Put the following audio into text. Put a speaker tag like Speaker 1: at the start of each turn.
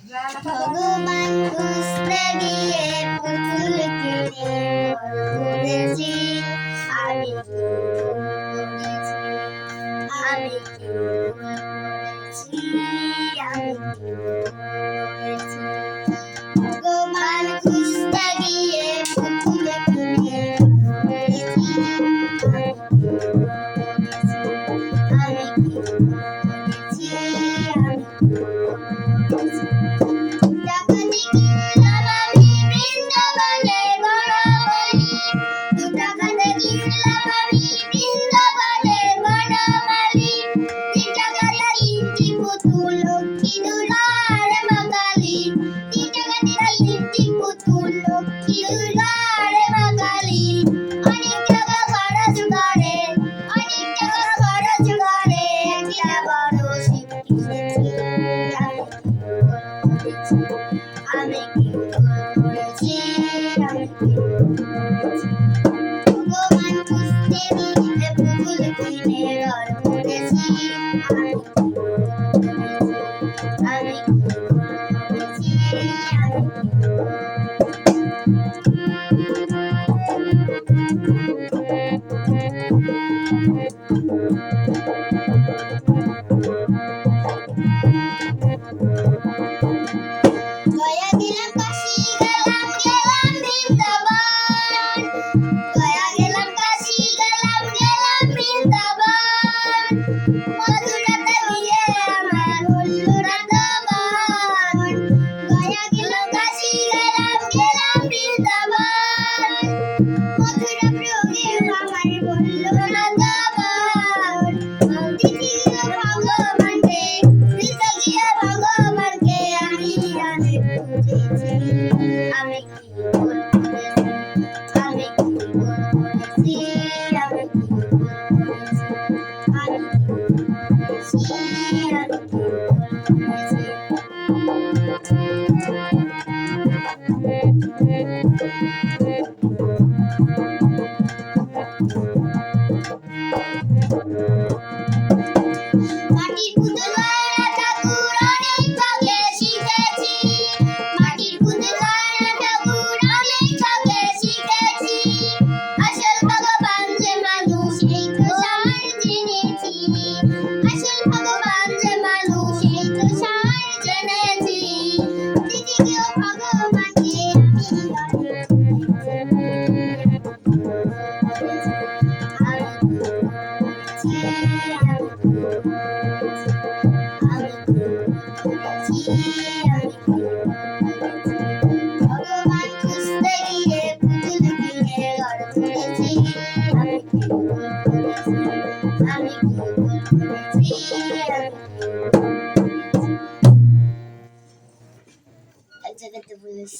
Speaker 1: ভগবান খুঁজতে গিয়ে পুতুল কিনে করেছি আমি কি ভুল করেছি আমি কি ভুল করেছি আমি কি ভুল করেছি ভগবান খুঁজতে গিয়ে পুতুল কিনে করেছি আমি কি ভুল করেছি আমি কি ভুল করেছি আমি কি করেছি আমি কি করেছি ভগবান খুঁজতে গিয়ে পুতুল কিনে ঘর করেছি আমি কি করেছি আমি কি করেছি আমি গয়া গেলাম কাশি গেলাম গেলাম বৃন্দাবন গয়া গেলাম কাশি গেলাম গেলাম বৃন্দাবন মথুরাতে গিয়ে আমার হলো রাধাবন গয়া গেলাম কাশি গেলাম গেলাম বৃন্দাবন মথুরা প্রভু আমার হলো রাধাবন দিদি ভগবানকে দিতে গিয়ে ভগবানকে আমি আমি কি ভুল করেছি আমি কি ভুল করেছি আমি কি ভুল করেছি আমি কি ভুল করেছি আমি কি ভুল করেছি মাটির পুতুল গয়না ঠাকুর অনেক ভাগে শিখেছি মাটির পুতুল গয়না ঠাকুর অনেক ভাগে শিখেছি আসল ভগবান যে মানুষ এই তো সার জেনেছি আসল ভগবান যে মানুষ এই তো সার জেনেছি দিদিকেও ভগবানকে আমি অনেক ভগবান খুঁজতে গিয়ে পুতুল কিনে ঘর করেছি আমি কি ভুল করেছি আমি কি ভুল করেছি এক জায়গাতে বলেছি